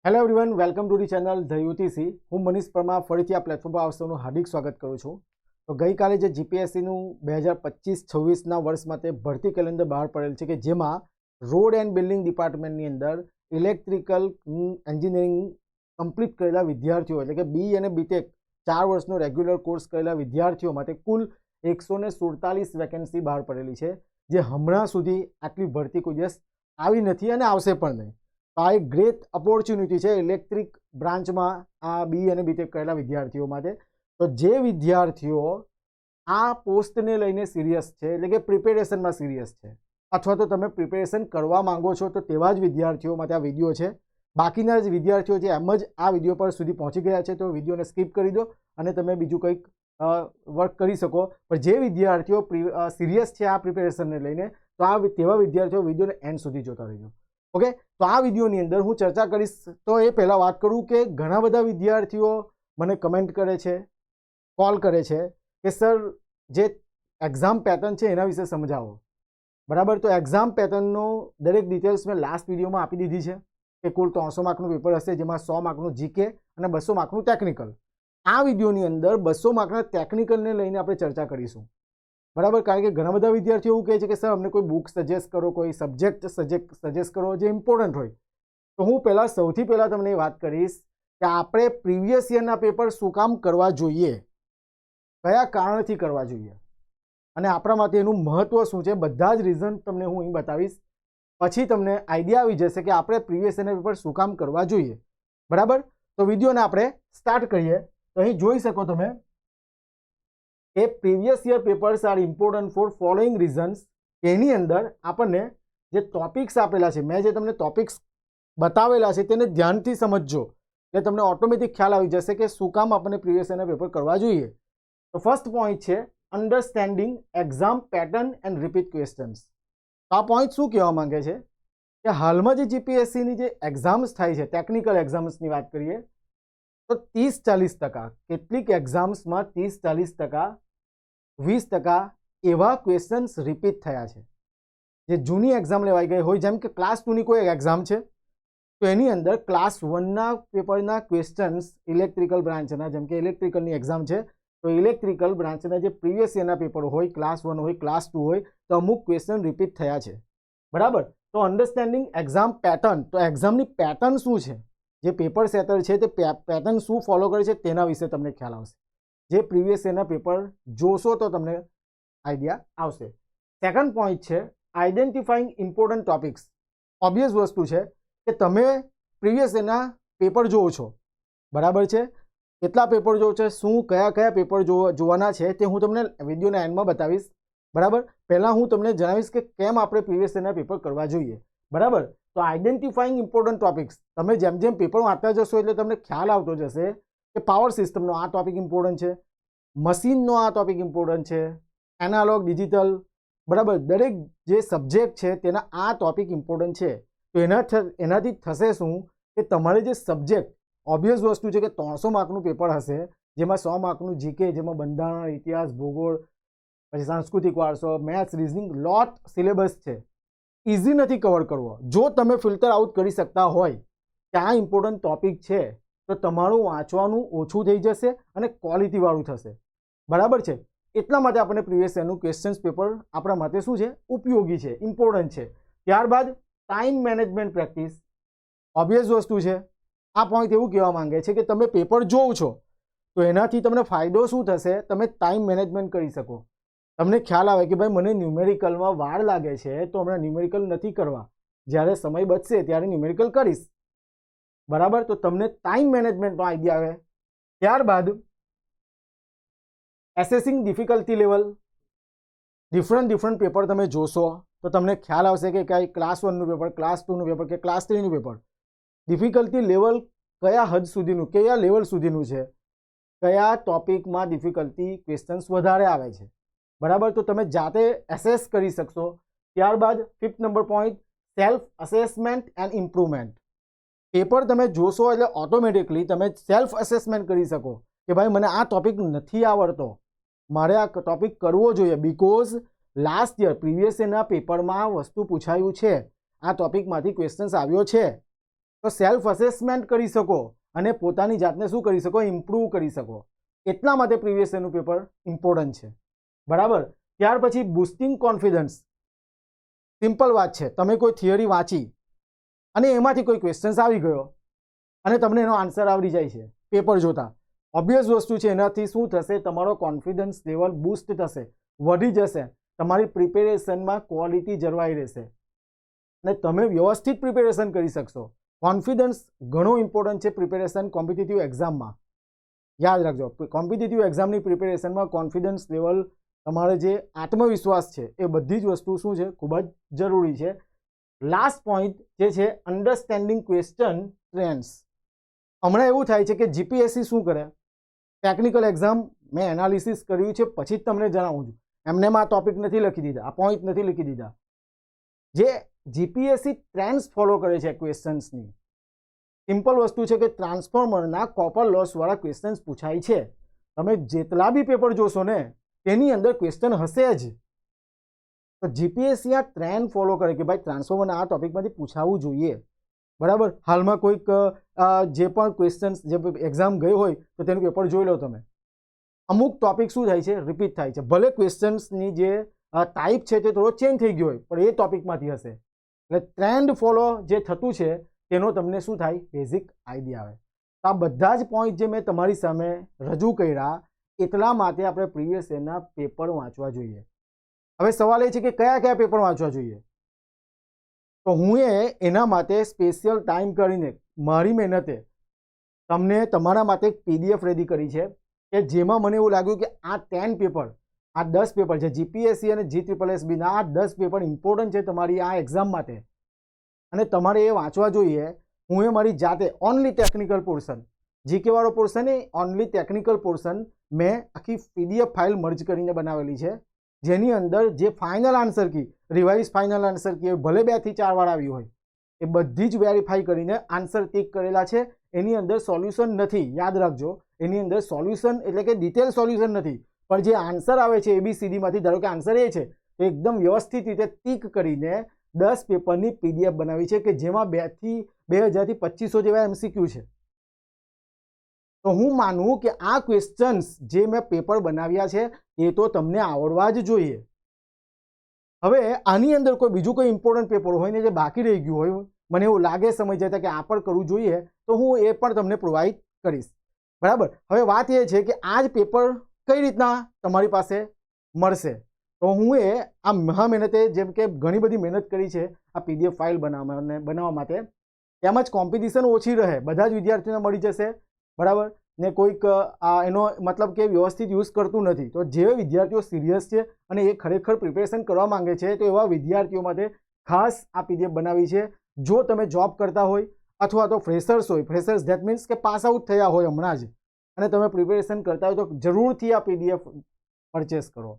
Hello everyone, welcome to the channel the UTC. હું મનીષ પરમાર ફરીથી આ પ્લેટફોર્મ પર આપ સૌનું હાર્દિક સ્વાગત કરું છું. તો ગઈકાલે જે જીપીએસસીનું 2025-26ના વર્ષ માટે ભરતી કેલેન્ડર બહાર પડેલ છે કે જેમાં રોડ એન્ડ બિલ્ડિંગ ડિપાર્ટમેન્ટની અંદર ઇલેક્ટ્રિકલ એન્જિનિયરિંગ કમ્પ્લીટ કરેલા વિદ્યાર્થીઓ એટલે કે બી અને બીટેક 4 વર્ષનો રેગ્યુલર કોર્સ કરેલા વિદ્યાર્થીઓ માટે કુલ 147 વેકેન્સી બહાર પડેલી છે, જે હમણાં સુધી આટલી ભરતી કોઈ દિવસ આવી નથી અને આવશે પણ નહીં. તો આ એક ગ્રેટ ઓપોર્ચ્યુનિટી છે ઇલેક્ટ્રિક બ્રાન્ચમાં આ બી અને બીટેક કરેલા વિદ્યાર્થીઓ માટે. તો જે વિદ્યાર્થીઓ આ પોસ્ટને લઈને સિરિયસ છે એટલે કે પ્રિપેરેશનમાં સિરિયસ છે અથવા તો તમે પ્રિપેરેશન કરવા માંગો છો તો તેવા જ વિદ્યાર્થીઓ માટે આ વિડીયો છે. બાકીના જ વિદ્યાર્થીઓ જે એમ જ આ વિડીયો પર સુધી પહોંચી ગયા છે તો વિડીયોને સ્કીપ કરી દો અને તમે બીજું કંઈક વર્ક કરી શકો. પણ જે વિદ્યાર્થીઓ સિરિયસ છે આ પ્રિપેરેશનને લઈને તો આ તેવા વિદ્યાર્થીઓ વિડીયોને એન્ડ સુધી જોતા રહેજો. ઓકે, તો આ વિડીયોની અંદર હું ચર્ચા કરીશ. તો એ પહેલાં વાત કરું કે ઘણા બધા વિદ્યાર્થીઓ મને કમેન્ટ કરે છે, કોલ કરે છે કે સર જે એક્ઝામ પેટર્ન છે એના વિશે સમજાવો. બરાબર, તો એક્ઝામ પેટર્નનો દરેક ડિટેલ્સ મેં લાસ્ટ વિડીયોમાં આપી દીધી છે કે કુલ 300 માર્કનું પેપર હશે, જેમાં 100 માર્કનું જીકે અને 200 માર્કનું ટેકનિકલ. આ વિડીયોની અંદર 200 માર્કના ટેકનિકલને લઈને આપણે ચર્ચા કરીશું. બરાબર, કારણ કે ઘણા બધા વિદ્યાર્થીઓ એવું કહે છે કે સર અમને કોઈ બુક સજેસ્ટ કરો, કોઈ સબ્જેક્ટ સજેસ્ટ કરો જે ઇમ્પોર્ટન્ટ હોય. તો હું સૌથી પહેલાં તમને એ વાત કરીશ કે આપણે પ્રીવિયસ યરના પેપર શું કામ કરવા જોઈએ, કયા કારણથી કરવા જોઈએ અને આપણા માટે એનું મહત્ત્વ શું છે, બધા જ રીઝન તમને હું અહીં બતાવીશ. પછી તમને આઈડિયા આવી જશે કે આપણે પ્રીવિયસ યરના પેપર શું કામ કરવા જોઈએ. બરાબર, તો વિડીયોને આપણે સ્ટાર્ટ કરીએ. તો અહીં જોઈ શકો તમે કે previous year papers are important for following reasons. એની અંદર આપણને જે ટોપિક્સ આપેલા છે, મેં જે તમને ટોપિક્સ બતાવેલા છે તેને ધ્યાનથી સમજજો એટલે તમને ઓટોમેટિક ખ્યાલ આવી જશે કે શું કામ આપણને પ્રીવિયસ યરના પેપર કરવા જોઈએ. તો ફર્સ્ટ પોઈન્ટ છે understanding exam pattern and repeat questions. આ પોઈન્ટ શું કહેવા માંગે છે કે હાલમાં જે જીપીએસસીની જે એક્ઝામ્સ થાય છે, ટેકનિકલ એક્ઝામ્સની વાત કરીએ તો 30-40%, કેટલીક એક્ઝામ્સમાં 30-40%, 20% એવા ક્વેશ્ચન્સ રિપીટ થયા છે. જે જૂની એક્ઝામ લેવાઈ ગઈ હોય, જેમ કે ક્લાસ 2ની કોઈ એક્ઝામ છે તો એની અંદર ક્લાસ 1ના પેપરના ક્વેશ્ચન્સ ઇલેક્ટ્રિકલ બ્રાન્ચના, જેમ કે ઇલેક્ટ્રિકલની એક્ઝામ છે તો ઇલેક્ટ્રિકલ બ્રાન્ચના જે પ્રીવિયસ યરના પેપર હોય, ક્લાસ 1 હોય, ક્લાસ 2 હોય, તો અમુક ક્વેશ્ચન રિપીટ થયા છે. બરાબર, તો અન્ડરસ્ટેન્ડિંગ એક્ઝામ પેટર્ન, તો એક્ઝામની પેટર્ન શું છે, જે પેપર સેટર છે તે પેટર્ન શું ફોલો કરે છે તેના વિશે તમને ખ્યાલ આવશે. જે પ્રીવિયસ યરના પેપર જોશો તો તમને આઈડિયા આવશે. સેકન્ડ પોઈન્ટ છે આઈડેન્ટિફાઈંગ ઇમ્પોર્ટન્ટ ટોપિક્સ. ઓબ્વિયસ વસ્તુ છે કે તમે પ્રીવિયસ યરના પેપર જોવો છો, બરાબર છે, કેટલા પેપર જોવો છે, શું કયા પેપર જોવાના છે તે હું તમને વિડીયોના એન્ડમાં બતાવીશ. બરાબર, પહેલાં હું તમને જણાવીશ કે કેમ આપણે પ્રીવિયસ યરના પેપર કરવા જોઈએ. બરાબર, તો આઈડેન્ટિફાઈંગ ઇમ્પોર્ટન્ટ ટોપિક્સ, તમે જેમ જેમ પેપર વાંચતા જશો એટલે તમને ખ્યાલ આવતો જશે કે પાવર સિસ્ટમનો આ ટોપિક ઇમ્પોર્ટન્ટ છે, મશીનનો આ ટોપિક ઇમ્પોર્ટન્ટ છે, એનાલોગ ડિજિટલ. બરાબર, દરેક જે સબ્જેક્ટ છે તેના આ ટોપિક ઇમ્પોર્ટન્ટ છે. તો એનાથી થશે શું કે તમારે જે સબ્જેક્ટ, ઓબ્વિયસ વસ્તુ છે કે 300 માર્કનું પેપર હશે, જેમાં 100 માર્કનું જીકે, જેમાં બંધારણ, ઇતિહાસ, ભૂગોળ, પછી સાંસ્કૃતિક વારસો, મેથ્સ, રીઝનિંગ, લોટ સિલેબસ છે. ઇઝી નથી કવર કરવો. જો તમે ફિલ્ટર આઉટ કરી શકતા હોય કે આ ઇમ્પોર્ટન્ટ ટોપિક છે તો તમારું વાંચવાનું ઓછું થઈ જશે અને ક્વોલિટીવાળું થશે. બરાબર છે, એટલા માટે આપણે પ્રીવિયસ યરનું ક્વેશ્ચન્સ પેપર આપણા માટે શું છે, ઉપયોગી છે, ઇમ્પોર્ટન્ટ છે. ત્યારબાદ ટાઈમ મેનેજમેન્ટ પ્રેક્ટિસ. ઓબ્વિયસ વસ્તુ છે, આ પોઈન્ટ એવું કહેવા માંગે છે કે તમે પેપર જોવો છો તો એનાથી તમને ફાયદો શું થશે, તમે ટાઈમ મેનેજમેન્ટ કરી શકો. તમને ખ્યાલ આવે કે ભાઈ મને ન્યુમેરિકલમાં વાર લાગે છે તો હમણાં ન્યુમેરિકલ નથી કરવા, જ્યારે સમય બચશે ત્યારે ન્યુમેરિકલ કરીશ. બરાબર, તો તમને ટાઈમ મેનેજમેન્ટનો આઈડિયા આવે. ત્યારબાદ assessing difficulty level. Different paper તમે જોશો તો તમને ખ્યાલ આવશે કે કઈ ક્લાસ 1નું પેપર, ક્લાસ 2નું પેપર કે ક્લાસ 3નું પેપર, ડિફિકલ્ટી લેવલ કયા હદ સુધીનું, કયા લેવલ સુધીનું છે, કયા ટોપિકમાં ડિફિકલ્ટી ક્વેશ્ચન્સ વધારે આવે છે. બરાબર, તો તમે જાતે એસેસ કરી શકશો. ત્યારબાદ 5th number point self assessment and improvement. Paper તમે જોશો એટલે ઓટોમેટિકલી તમે સેલ્ફ અસેસમેન્ટ કરી શકો કે ભાઈ મને આ ટોપિક નથી આવડતો, મારે આ ટોપિક કરવો જોઈએ, બીકોઝ લાસ્ટ યર પ્રીવિયસ યરના પેપરમાં વસ્તુ પૂછાયું છે, આ ટોપિકમાંથી ક્વેશ્ચન્સ આવ્યો છે. તો સેલ્ફ અસેસમેન્ટ કરી શકો અને પોતાની જાતને શું કરી શકો, ઇમ્પ્રૂવ કરી શકો. એટલા માટે પ્રીવિયસ યરનું પેપર ઇમ્પોર્ટન્ટ છે. બરાબર. ત્યાર પછી બુસ્ટિંગ કોન્ફિડન્સ. સિમ્પલ વાત છે, તમે કોઈ થિયરી વાંચી અને એમાંથી કોઈ ક્વેશ્ચન્સ આવી ગયો અને તમને એનો આન્સર આવડી જાય છે પેપર જોતા, ઓબ્વિયસ વસ્તુ છે, એનાથી શું થશે, તમારો કોન્ફિડન્સ લેવલ બૂસ્ટ થશે, વધી જશે, તમારી પ્રિપેરેશનમાં ક્વોલિટી જળવાઈ રહેશે અને તમે વ્યવસ્થિત પ્રિપેરેશન કરી શકશો. કોન્ફિડન્સ ઘણો ઇમ્પોર્ટન્ટ છે પ્રિપેરેશન કોમ્પિટિટિવ એક્ઝામમાં. યાદ રાખજો, કોમ્પિટિટિવ એક્ઝામની પ્રિપેરેશનમાં કોન્ફિડન્સ લેવલ, તમારે જે આત્મવિશ્વાસ છે એ બધી જ વસ્તુ શું છે, ખૂબ જ જરૂરી છે. લાસ્ટ પોઈન્ટ જે છે અન્ડરસ્ટેન્ડિંગ ક્વેશ્ચન ટ્રેન્ડ્સ. હમણાં એવું થાય છે કે જીપીએસસી શું કરે, ટેકનિકલ એક્ઝામ મેં એનાલિસિસ કર્યું છે પછી જ તમને જણાવું છું, એમને આ ટોપિક નથી લખી દીધા, આ પોઈન્ટ નથી લખી દીધા. જે જીપીએસસી ટ્રેન્ડ્સ ફોલો કરે છે ક્વેશ્ચન્સની, સિમ્પલ વસ્તુ છે કે ટ્રાન્સફોર્મરના કોપર લોસ વાળા ક્વેશ્ચન્સ પૂછાય છે. તમે જેટલા બી પેપર જોશો ને તેની અંદર ક્વેશ્ચન હશે જ. તો જીપીએસસી આ ટ્રેન્ડ ફોલો કરે કે ભાઈ ટ્રાન્સફોર્મરના આ ટોપિકમાંથી પૂછાવવું જોઈએ. બરાબર. હાલમાં કોઈક જે પણ ક્વેશ્ચન્સ જે એક્ઝામ ગઈ હોય તો તેનું પેપર જોઈ લો તમે. અમુક ટોપિક શું થાય છે, રિપીટ થાય છે. ભલે ક્વેશ્ચન્સની જે ટાઈપ છે તે થોડો ચેન્જ થઈ ગયો હોય પણ એ ટોપિકમાંથી હશે. એટલે ટ્રેન્ડ ફોલો જે થતું છે તેનો તમને શું થાય, બેઝિક આઈડિયા આવે. તો આ બધા જ પોઈન્ટ જે મેં તમારી સામે રજૂ કર્યા એટલા માટે આપણે પ્રીવિયસ યરના પેપર વાંચવા જોઈએ. હવે સવાલ એ છે કે કયા કયા પેપર વાંચવા જોઈએ. તો હું એના માટે સ્પેશિયલ ટાઈમ કરીને મારી મહેનતે તમને તમારા માટે એક પીડીએફ રેડી કરી છે કે જેમાં મને એવું લાગ્યું કે આ 10 પેપર, આ 10 પેપર છે જીપીએસસી અને GSSBના, આ 10 પેપર ઇમ્પોર્ટન્ટ છે તમારી આ એક્ઝામ માટે અને તમારે એ વાંચવા જોઈએ. હું એ મારી જાતે ઓનલી ટેકનિકલ પોર્શન, જીકે વાળો પોર્શન એ ઓનલી ટેકનિકલ પોર્શન મેં આખી પીડીએફ ફાઇલ મર્જ કરીને બનાવેલી છે, જેની અંદર જે final answer key, revise final answer key ભલે 2 થી 4 વાર આવી હોય એ બધી જ વેરીફાઈ કરીને આન્સર ટીક કરેલા છે. એની અંદર સોલ્યુશન નથી, યાદ રાખજો. એની અંદર સોલ્યુશન એટલે કે ડિટેલ સોલ્યુશન નથી, પણ જે આન્સર આવે છે ABCD માંથી, ધારો કે આન્સર એ છે તો એકદમ વ્યવસ્થિત રીતે ટીક કરીને 10 પેપરની પીડીએફ બનાવી છે કે જેમાં 2000 થી 2500 જેવા MCQ છે. તો હું માનું કે આ ક્વેશ્ચન્સ જે મેં પેપર બનાવ્યા છે એ તો તમને આવડવા જ જોઈએ. હવે આની અંદર કોઈ બીજું કોઈ ઇમ્પોર્ટન્ટ પેપર હોય ને જે બાકી રહી ગયું હોય, મને એવું લાગે સમય જતા કે આ પણ કરવું જોઈએ, તો હું એ પણ તમને પ્રોવાઈડ કરીશ. બરાબર. હવે વાત એ છે કે આ જ પેપર કઈ રીતના તમારી પાસે મળશે. તો હું આ મહા મહેનતે, જેમ કે ઘણી બધી મહેનત કરી છે આ પીડીએફ ફાઇલ બનાવવા માટે, તેમજ કોમ્પિટિશન ઓછી રહે, બધા જ વિદ્યાર્થીઓને મળી જશે. બરાબર. ને કોઈક એનો મતલબ કે વ્યવસ્થિત યુઝ કરતું નથી. તો જે વિદ્યાર્થીઓ સિરિયસ છે અને એ ખરેખર પ્રિપેરેશન કરવા માંગે છે તો એવા વિદ્યાર્થીઓ માટે ખાસ આ પીડીએફ બનાવી છે. જો તમે જોબ કરતા હોય અથવા તો ફ્રેશર્સ હોય, ફ્રેશર્સ ધેટ મીન્સ કે પાસ આઉટ થયા હોય હમણાં જ અને તમે પ્રિપેરેશન કરતા હોય તો જરૂરથી આ પીડીએફ પરચેસ કરો,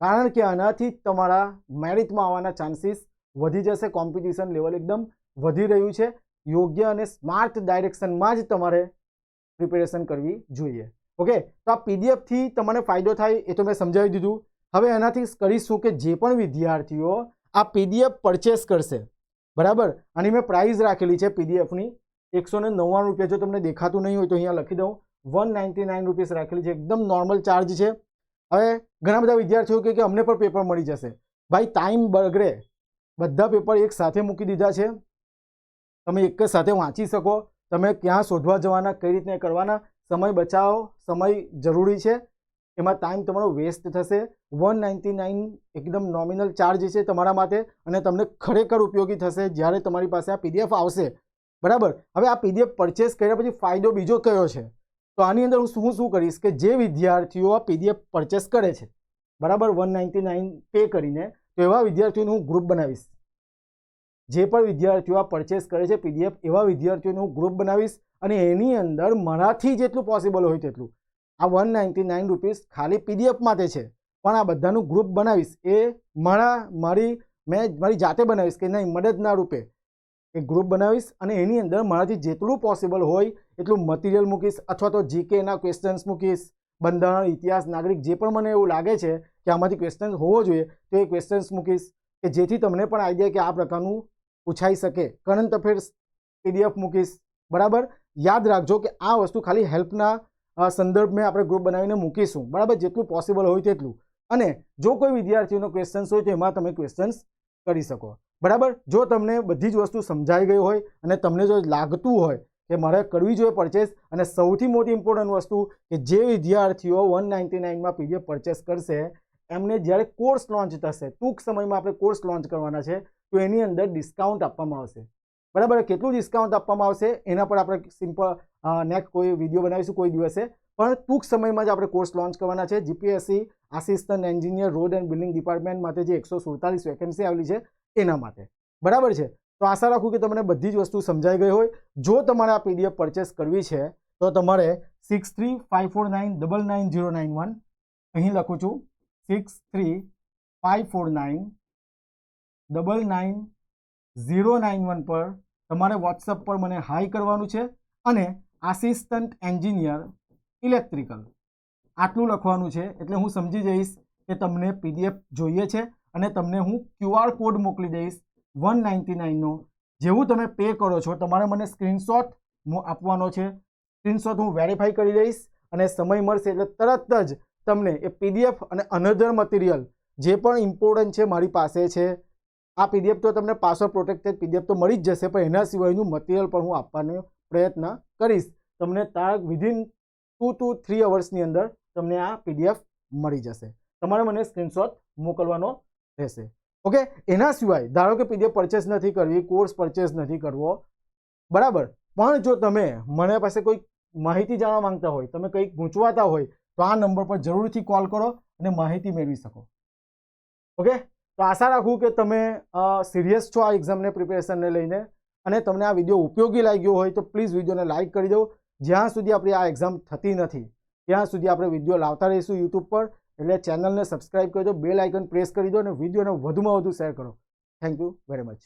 કારણ કે આનાથી તમારા મેરિટમાં આવવાના ચાન્સીસ વધી જશે. કોમ્પિટિશન લેવલ એકદમ વધી રહ્યું છે. યોગ્ય અને સ્માર્ટ ડાયરેક્શનમાં જ તમારે પ્રિપેરેશન કરવી જોઈએ. ઓકે. તો આ પીડીએફથી તમને ફાયદો થાય એ તો મેં સમજાવી દીધું. હવે એનાથી કરીશું કે જે પણ વિદ્યાર્થીઓ આ પીડીએફ પરચેસ કરશે, બરાબર, આની મેં પ્રાઇસ રાખેલી છે પીડીએફની 199 રૂપિયા. જો તમને દેખાતું નહીં હોય તો અહીંયા લખી દઉં, 199 રૂપીસ રાખેલી છે, એકદમ નોર્મલ ચાર્જ છે. હવે ઘણા બધા વિદ્યાર્થીઓ કે અમને પણ પેપર મળી જશે. ભાઈ ટાઈમ બગડે, બધા પેપર એક સાથે મૂકી દીધા છે, તમે એક જ સાથે વાંચી શકો. તમે ક્યાં શોધવા જવાના, કઈ રીતના કરવાના, સમય બચાવો, સમય જરૂરી છે, એમાં ટાઈમ તમારો વેસ્ટ થશે. 199 એકદમ નોમિનલ ચાર્જ છે તમારા માટે અને તમને ખરેખર ઉપયોગી થશે જ્યારે તમારી પાસે આ પીડીએફ આવશે. બરાબર. હવે આ પીડીએફ પરચેસ કર્યા પછી ફાયદો બીજો કયો છે, તો આની અંદર હું શું કરીશ કે જે વિદ્યાર્થીઓ આ પીડીએફ પરચેસ કરે છે, બરાબર, 199 પે કરીને, તો એવા વિદ્યાર્થીઓનું હું ગ્રુપ બનાવીશ. જે પણ વિદ્યાર્થીઓ આ પરચેસ કરે છે પીડીએફ, એવા વિદ્યાર્થીઓનું હું ગ્રુપ બનાવીશ અને એની અંદર મારાથી જેટલું પોસિબલ હોય તેટલું, આ 199 રૂપીસ ખાલી પીડીએફ માટે છે પણ આ બધાનું ગ્રુપ બનાવીશ. એ મેં મારી જાતે બનાવીશ કે નહીં, મદદના રૂપે એક ગ્રુપ બનાવીશ અને એની અંદર મારાથી જેટલું પોસિબલ હોય એટલું મટીરિયલ મૂકીશ, અથવા તો જીકેના ક્વેશ્ચન્સ મૂકીશ, બંધારણ, ઇતિહાસ, નાગરિક, જે પણ મને એવું લાગે છે કે આમાંથી ક્વેશ્ચન્સ હોવો જોઈએ તો એ ક્વેશ્ચન્સ મૂકીશ કે જેથી તમને પણ આઈડિયા કે આ પ્રકારનું પૂછાઈ શકે. કરંટ અફેર્સ PDF મૂકીશ, બરાબર. યાદ રાખજો કે આ વસ્તુ ખાલી હેલ્પના સંદર્ભમાં આપણે ગ્રુપ બનાવીને મૂકીશું, બરાબર, જેટલું પોસિબલ હોય તેટલું. અને જો કોઈ વિદ્યાર્થીઓનો ક્વેશ્ચન્સ હોય તો એમાં તમે ક્વેશ્ચન્સ કરી શકો, બરાબર. જો તમને બધી જ વસ્તુ સમજાઈ ગઈ હોય અને તમને જો લાગતું હોય કે મારે કરવી જોઈએ પરચેસ, અને સૌથી મોટી ઇમ્પોર્ટન્ટ વસ્તુ કે જે વિદ્યાર્થીઓ 199માં PDF પરચેસ કરશે એમને જ્યારે કોર્સ લોન્ચ થશે, ટૂંક સમયમાં આપણે કોર્સ લોન્ચ કરવાના છે, તો એની અંદર ડિસ્કાઉન્ટ આપવામાં આવશે, બરાબર. કેટલું ડિસ્કાઉન્ટ આપવામાં આવશે એના પર આપણે સિમ્પલ નેક્સ્ટ કોઈ વિડીયો બનાવીશું કોઈ દિવસે, પણ ટૂંક સમયમાં જ આપણે કોર્સ લોન્ચ કરવાના છે. GPSC assistant engineer road and building department માટે જે 147 વેકેન્સી આવેલી છે એના માટે, બરાબર છે. તો આશા રાખું કે તમને બધી જ વસ્તુ સમજાઈ ગઈ હોય. જો તમારે આ PDF પરચેસ કરવી છે તો તમારે 6354999091 અહીં લખું છું 6354999091 પર તમારે WhatsApp પર મને હાઈ કરવાનું છે અને આસિસ્ટન્ટ એન્જિનિયર ઇલેક્ટ્રિકલ આટલું લખવાનું છે, એટલે હું સમજી જઈશ કે તમને PDF જોઈએ છે અને તમને હું QR કોડ મોકલી દઈશ 199નો. જેવું તમે પે કરો છો તમારે મને સ્ક્રીનશોટ આપવાનો છે, સ્ક્રીનશોટ હું વેરીફાઈ કરી દઈશ અને સમય મળશે એટલે તરત જ તમને એ PDF અને અનધર મટીરિયલ જે પણ ઇમ્પોર્ટન્ટ છે મારી પાસે છે. આ PDF તો તમને પાસવર્ડ પ્રોટેક્ટેડ PDF તો મળી જ જશે, પણ એના સિવાયનું મટીરિયલ પણ હું આપવાનો પ્રયત્ન કરીશ. તમને વિધિન 2 to 3 અવર્સની અંદર તમને આ PDF મળી જશે. તમારે મને સ્ક્રીનશોટ મોકલવાનો રહેશે, ઓકે. એના સિવાય ધારો કે PDF પરચેસ નથી કરવી, કોર્સ પરચેસ નથી કરવો, બરાબર, પણ જો તમે મને પાસે કોઈ માહિતી જાણવા માંગતા હોય, તમે કંઈક ગૂંચવાતા હોય તો આ નંબર પર જરૂરથી કોલ કરો અને માહિતી મેળવી શકો, ઓકે. તો આશા રાખું કે તમે સિરિયસ છો આ એક્ઝામને પ્રિપેરેશનને લઈને અને તમને આ વિડીયો ઉપયોગી લાગ્યો હોય તો પ્લીઝ વિડીયોને લાઇક કરી દો. જ્યાં સુધી આપણી આ એક્ઝામ થતી નથી ત્યાં સુધી આપણે વિડીયો લાવતા રહીશું યુટ્યુબ પર, એટલે ચેનલને સબસ્ક્રાઇબ કરી દો, બેલ આઇકન પ્રેસ કરી દો અને વિડીયોને વધુમાં વધુ શેર કરો. Thank you very much.